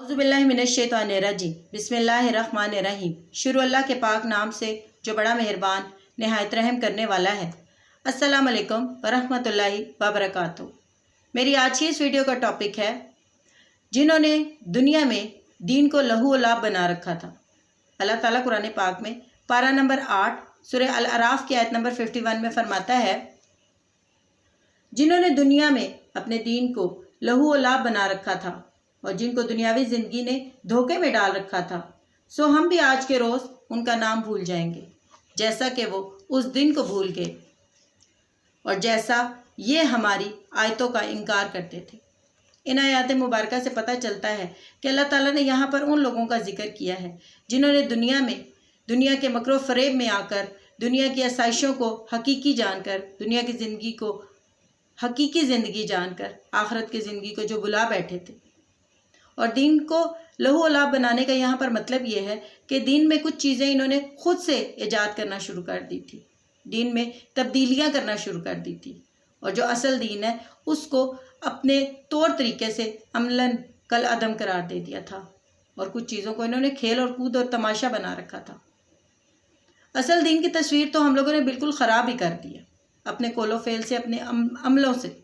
औज़ुबिल्लाहिमिनश्शैतानिर्रजीम बिस्मिल्लाहिर्रहमानिर्रहीम। शुरू अल्लाह के पाक नाम से जो बड़ा मेहरबान नहायत रहम करने वाला है। अस्सलाम वालेकुम वरहमतुल्लाहि वबरकातुहू। मेरी आज की इस वीडियो का टॉपिक है जिन्होंने दुनिया में दीन को लहू व लाभ बना रखा था। अल्लाह ताला कुरान पाक में पारा नंबर 8 सूरह अल अराफ की आयत नंबर 51 में फरमाता है, जिन्होंने दुनिया में अपने दीन को लहू व लाभ बना रखा था और जिनको दुनियावी ज़िंदगी ने धोखे में डाल रखा था, सो हम भी आज के रोज़ उनका नाम भूल जाएंगे जैसा कि वो उस दिन को भूल गए और जैसा ये हमारी आयतों का इनकार करते थे। इन आयत मुबारका से पता चलता है कि अल्लाह ताला ने यहाँ पर उन लोगों का जिक्र किया है जिन्होंने दुनिया के मकरो फ़रेब में आकर दुनिया की आसाइशों को हकीकी जानकर, दुनिया की ज़िंदगी को हकीकी ज़िंदगी जानकर आखिरत की ज़िंदगी को जो बुला बैठे थे। और दीन को लहू व लाभ बनाने का यहाँ पर मतलब ये है कि दीन में कुछ चीज़ें इन्होंने खुद से ईजाद करना शुरू कर दी थी, दीन में तब्दीलियाँ करना शुरू कर दी थी और जो असल दीन है उसको अपने तौर तरीके से अमलन कल अदम करार दे दिया था और कुछ चीज़ों को इन्होंने खेल और कूद और तमाशा बना रखा था। असल दीन की तस्वीर तो हम लोगों ने बिल्कुल ख़राब ही कर दी है अपने कोलो फेल से, अपने अमलों से।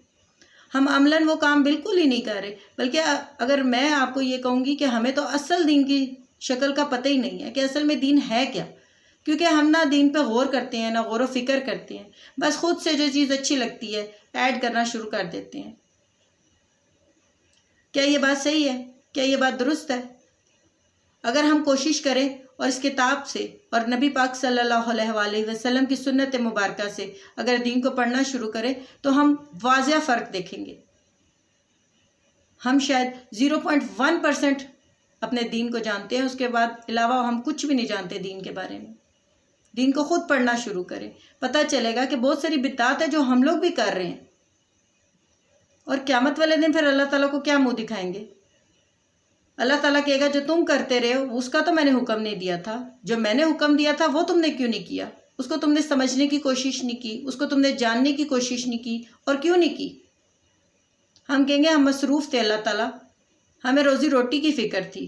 हम अमलन वो काम बिल्कुल ही नहीं कर रहे, बल्कि अगर मैं आपको ये कहूँगी कि हमें तो असल दीन की शक्ल का पता ही नहीं है कि असल में दीन है क्या, क्योंकि हम ना दीन पे गौर करते हैं ना गौर व फिक्र करते हैं, बस खुद से जो चीज़ अच्छी लगती है ऐड करना शुरू कर देते हैं। क्या ये बात सही है? क्या ये बात दुरुस्त है? अगर हम कोशिश करें और इस किताब से और नबी पाक सल्लल्लाहु अलैहि वसल्लम की सुन्नत मुबारका से अगर दीन को पढ़ना शुरू करें तो हम वाज़िह फ़र्क देखेंगे। हम शायद 0.1% अपने दीन को जानते हैं, उसके बाद अलावा हम कुछ भी नहीं जानते दीन के बारे में। दीन को ख़ुद पढ़ना शुरू करें, पता चलेगा कि बहुत सारी बिदात है जो हम लोग भी कर रहे हैं। और क़यामत वाले दिन फिर अल्लाह ताला को क्या मुँह दिखाएंगे? अल्लाह ताला कहेगा जो तुम करते रहे हो उसका तो मैंने हुक्म नहीं दिया था, जो मैंने हुक्म दिया था वो तुमने क्यों नहीं किया, उसको तुमने समझने की कोशिश नहीं की, उसको तुमने जानने की कोशिश नहीं की, और क्यों नहीं की? हम कहेंगे हम मसरूफ़ थे अल्लाह ताला, हमें रोज़ी रोटी की फ़िक्र थी,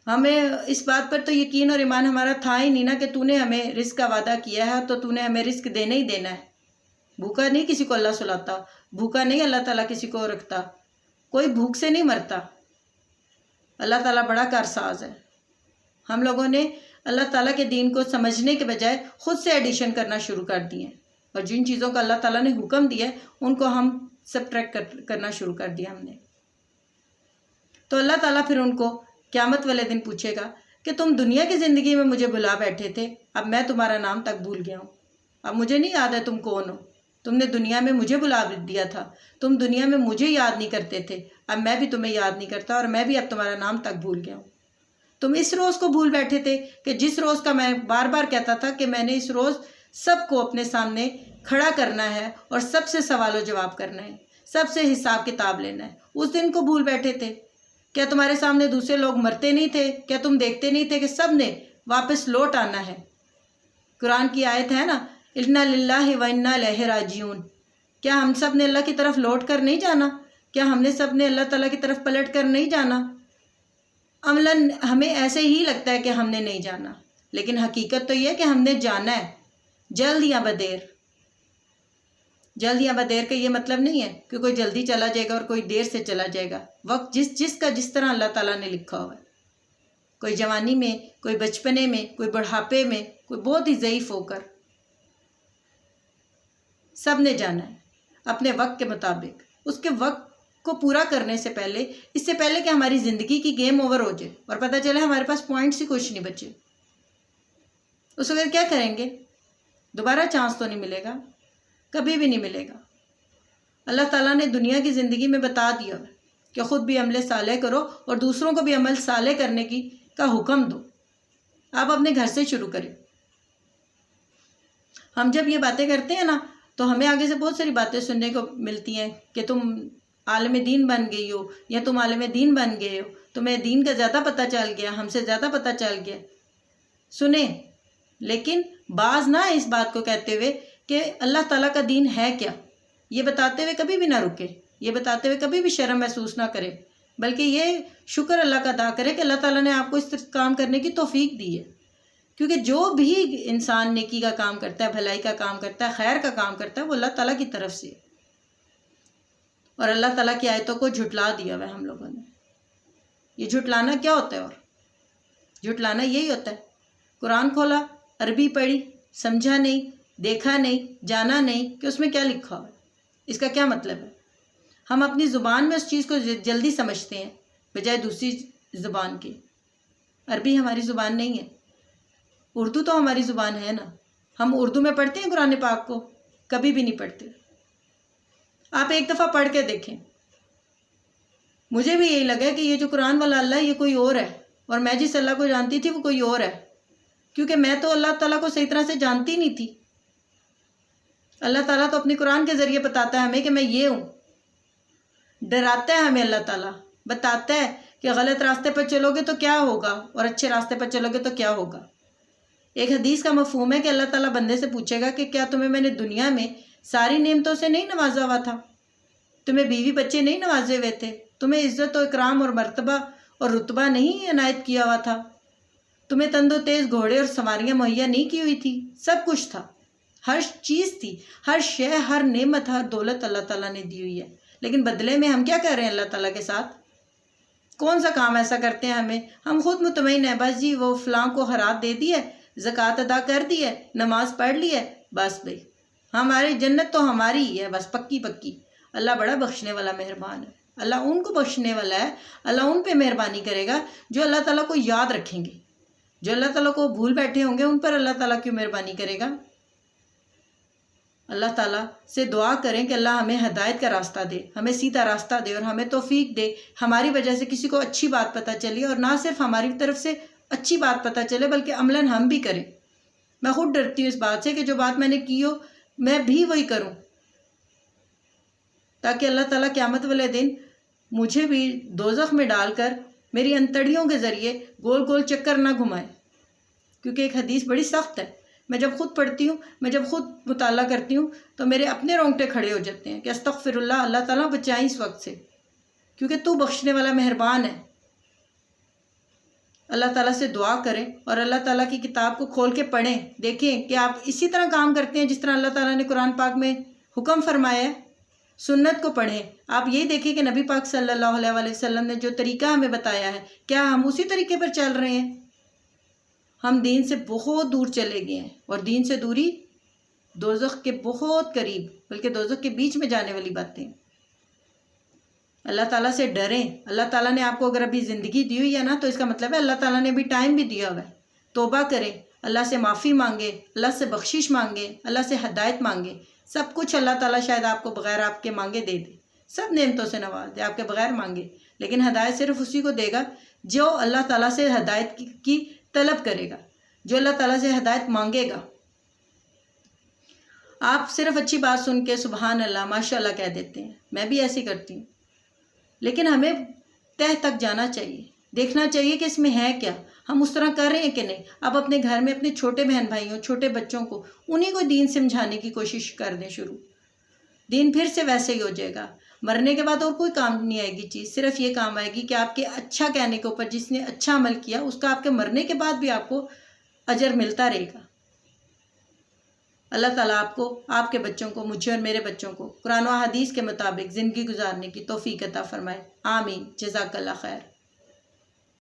हमें इस बात पर तो यकीन और ईमान हमारा था ही नहीं ना कि तूने हमें रिस्क का वादा किया है तो तूने हमें रिस्क देना ही देना है। भूखा नहीं किसी को अल्लाह सुलाता, भूखा नहीं अल्लाह ताला किसी को रखता, कोई भूख से नहीं मरता। अल्लाह ताला बड़ा कारसाज है। हम लोगों ने अल्लाह ताला के दीन को समझने के बजाय ख़ुद से एडिशन करना शुरू कर दिए और जिन चीज़ों का अल्लाह ताला ने हुक्म दिया है उनको हम सबट्रैक्ट करना शुरू कर दिया हमने। तो अल्लाह ताला फिर उनको क़यामत वाले दिन पूछेगा कि तुम दुनिया की ज़िंदगी में मुझे बुला बैठे थे, अब मैं तुम्हारा नाम तक भूल गया हूँ, अब मुझे नहीं याद है तुम कौन हो। तुमने दुनिया में मुझे बुला दिया था, तुम दुनिया में मुझे याद नहीं करते थे, अब मैं भी तुम्हें याद नहीं करता और मैं भी अब तुम्हारा नाम तक भूल गया हूँ। तुम इस रोज़ को भूल बैठे थे कि जिस रोज़ का मैं बार बार कहता था कि मैंने इस रोज़ सबको अपने सामने खड़ा करना है और सबसे सवाल व जवाब करना है, सबसे हिसाब किताब लेना है। उस दिन को भूल बैठे थे। क्या तुम्हारे सामने दूसरे लोग मरते नहीं थे? क्या तुम देखते नहीं थे कि सब ने वापस लौट आना है? कुरान की आयत है ना, इन्ना लिल्लाहि व इन्ना इलैहि राजिऊन। क्या हम सब ने अल्लाह की तरफ लौट कर नहीं जाना? क्या हमने सब ने अल्लाह ताला की तरफ पलट कर नहीं जाना? अमलन हमें ऐसे ही लगता है कि हमने नहीं जाना, लेकिन हकीकत तो ये है कि हमने जाना है, जल्द या बदेर। जल्द या बदेर का ये मतलब नहीं है कि कोई जल्दी चला जाएगा और कोई देर से चला जाएगा। वक्त जिसका जिस तरह अल्लाह ताला ने लिखा हुआ है, कोई जवानी में, कोई बचपने में, कोई बुढ़ापे में, कोई बहुत ही ज़ईफ़ होकर, सब ने जाना है अपने वक्त के मुताबिक। उसके वक्त को पूरा करने से पहले, इससे पहले कि हमारी ज़िंदगी की गेम ओवर हो जाए और पता चले हमारे पास पॉइंट्स ही कुछ नहीं बचे, उस वक्त क्या करेंगे? दोबारा चांस तो नहीं मिलेगा, कभी भी नहीं मिलेगा। अल्लाह ताला ने दुनिया की ज़िंदगी में बता दिया कि ख़ुद भी अमल साले करो और दूसरों को भी अमल साले करने का हुक्म दो। आप अपने घर से शुरू करें। हम जब ये बातें करते हैं ना तो हमें आगे से बहुत सारी बातें सुनने को मिलती हैं कि तुम आलिम दीन बन गई हो या तुम आलिम दीन बन गए हो, तुम्हें दीन का ज़्यादा पता चल गया, हमसे ज़्यादा पता चल गया। सुने, लेकिन बाज ना इस बात को कहते हुए कि अल्लाह ताला का दीन है क्या, ये बताते हुए कभी भी ना रुके, ये बताते हुए कभी भी शर्म महसूस ना करे بلکہ یہ شکر اللہ کا ادا کرے کہ اللہ تعالیٰ نے آپ کو اس کام کرنے کی توفیق دی ہے، کیونکہ جو بھی انسان نیکی کا کام کرتا ہے، بھلائی کا کام کرتا ہے، خیر کا کام کرتا ہے، وہ اللہ تعالیٰ کی طرف سے، اور اللہ تعالیٰ کی آیتوں کو جھٹلا دیا ہوا ہے ہم لوگوں نے۔ یہ جھٹلانا کیا ہوتا ہے؟ اور جھٹلانا یہی ہوتا ہے، قرآن کھولا، عربی پڑھی، سمجھا نہیں، دیکھا نہیں، جانا نہیں کہ اس میں کیا لکھا ہوا ہے، اس کا کیا مطلب ہے۔ ہم اپنی زبان میں اس چیز کو جلدی سمجھتے ہیں بجائے دوسری زبان کے۔ عربی ہماری زبان نہیں ہے، اردو تو ہماری زبان ہے نا، ہم اردو میں پڑھتے ہیں قرآن پاک کو؟ کبھی بھی نہیں پڑھتے۔ آپ ایک دفعہ پڑھ کے دیکھیں۔ مجھے بھی یہی لگا کہ یہ جو قرآن والا اللہ ہے یہ کوئی اور ہے، اور میں جس اللہ کو جانتی تھی وہ کوئی اور ہے، کیونکہ میں تو اللہ تعالیٰ کو صحیح طرح سے جانتی نہیں تھی۔ اللہ تعالیٰ تو اپنے قرآن کے ذریعے بتاتا ہے ہمیں کہ میں یہ ہوں، ڈراتا ہے ہمیں اللہ تعالیٰ، بتاتا ہے کہ غلط راستے پر چلو گے تو کیا ہوگا اور اچھے راستے پر چلو گے تو کیا ہوگا۔ ایک حدیث کا مفہوم ہے کہ اللہ تعالیٰ بندے سے پوچھے گا کہ کیا تمہیں میں نے دنیا میں ساری نعمتوں سے نہیں نوازا ہوا تھا؟ تمہیں بیوی بچے نہیں نوازے ہوئے تھے؟ تمہیں عزت و اکرام اور مرتبہ اور رتبہ نہیں عنایت کیا ہوا تھا؟ تمہیں تند و تیز گھوڑے اور سواریاں مہیا نہیں کی ہوئی تھی؟ سب کچھ تھا، ہر چیز تھی، ہر شے، ہر نعمت، ہر دولت اللہ تعالیٰ نے دی ہوئی ہے، لیکن بدلے میں ہم کیا کر رہے ہیں اللہ تعالیٰ کے ساتھ؟ کون سا کام ایسا کرتے ہیں ہم خود مطمئن ہیں، بس جی وہ فلاں کو خیرات دے دی ہے، زکوٰۃ ادا کر دی ہے، نماز پڑھ لی ہے، بس بھائی ہماری جنت تو ہماری ہی ہے، بس پکی پکی۔ اللہ بڑا بخشنے والا مہربان ہے، اللہ ان کو بخشنے والا ہے، اللہ ان پہ مہربانی کرے گا جو اللہ تعالیٰ کو یاد رکھیں گے۔ جو اللہ تعالیٰ کو بھول بیٹھے ہوں گے ان پر اللہ تعالیٰ کیوں مہربانی کرے گا؟ اللہ تعالیٰ سے دعا کریں کہ اللہ ہمیں ہدایت کا راستہ دے، ہمیں سیدھا راستہ دے، اور ہمیں توفیق دے، ہماری وجہ سے کسی کو اچھی بات پتہ چلی، اور نہ صرف ہماری طرف سے اچھی بات پتہ چلے بلکہ عملاً ہم بھی کریں۔ میں خود ڈرتی ہوں اس بات سے کہ جو بات میں نے کی ہو میں بھی وہی کروں، تاکہ اللہ تعالیٰ قیامت والے دن مجھے بھی دوزخ میں ڈال کر میری انتڑیوں کے ذریعے گول گول چکر نہ گھمائے، کیونکہ ایک حدیث بڑی سخت ہے۔ میں جب خود پڑھتی ہوں، میں جب خود مطالعہ کرتی ہوں تو میرے اپنے رونگٹے کھڑے ہو جاتے ہیں کہ استغفر اللہ، اللہ تعالیٰ بچائیں اس وقت سے، کیونکہ تو بخشنے والا مہربان ہے۔ اللہ تعالیٰ سے دعا کریں اور اللہ تعالیٰ کی کتاب کو کھول کے پڑھیں، دیکھیں کہ آپ اسی طرح کام کرتے ہیں جس طرح اللہ تعالیٰ نے قرآن پاک میں حکم فرمایا ہے۔ سنت کو پڑھیں، آپ یہی دیکھیں کہ نبی پاک صلی اللہ علیہ وآلہ وسلم نے جو طریقہ ہمیں بتایا ہے کیا ہم اسی طریقے پر چل رہے ہیں؟ ہم دین سے بہت دور چلے گئے ہیں، اور دین سے دوری دوزخ کے بہت قریب، بلکہ دوزخ کے بیچ میں جانے والی باتیں۔ اللہ تعالیٰ سے ڈریں۔ اللہ تعالیٰ نے آپ کو اگر ابھی زندگی دی ہوئی ہے نا تو اس کا مطلب ہے اللہ تعالیٰ نے ابھی ٹائم بھی دیا ہوا ہے۔ توبہ کریں، اللہ سے معافی مانگے، اللہ سے بخشش مانگے، اللہ سے ہدایت مانگے۔ سب کچھ اللہ تعالیٰ شاید آپ کو بغیر آپ کے مانگے دے دے، سب نعمتوں سے نواز دے آپ کے بغیر مانگے، لیکن ہدایت صرف اسی کو دے گا جو اللہ تعالیٰ سے ہدایت کی طلب کرے گا، جو اللہ تعالیٰ سے ہدایت مانگے گا۔ آپ صرف اچھی بات سن کے سبحان اللہ، ماشاء اللہ کہہ دیتے ہیں، میں بھی ایسے کرتی ہوں، لیکن ہمیں تہ تک جانا چاہیے، دیکھنا چاہیے کہ اس میں ہے کیا، ہم اس طرح کر رہے ہیں کہ نہیں۔ اب اپنے گھر میں اپنے چھوٹے بہن بھائیوں، چھوٹے بچوں کو انہی کو دین سمجھانے کی کوشش کر دیں شروع، دین پھر سے ویسے ہی ہو جائے گا۔ مرنے کے بعد اور کوئی کام نہیں آئے گی چیز، صرف یہ کام آئے گی کہ آپ کے اچھا کہنے کے اوپر جس نے اچھا عمل کیا اس کا آپ کے مرنے کے بعد بھی آپ کو اجر ملتا رہے گا۔ اللہ تعالیٰ آپ کو، آپ کے بچوں کو، مجھے اور میرے بچوں کو قرآن و حدیث کے مطابق زندگی گزارنے کی توفیق عطا فرمائے، آمین۔ جزاک اللہ خیر۔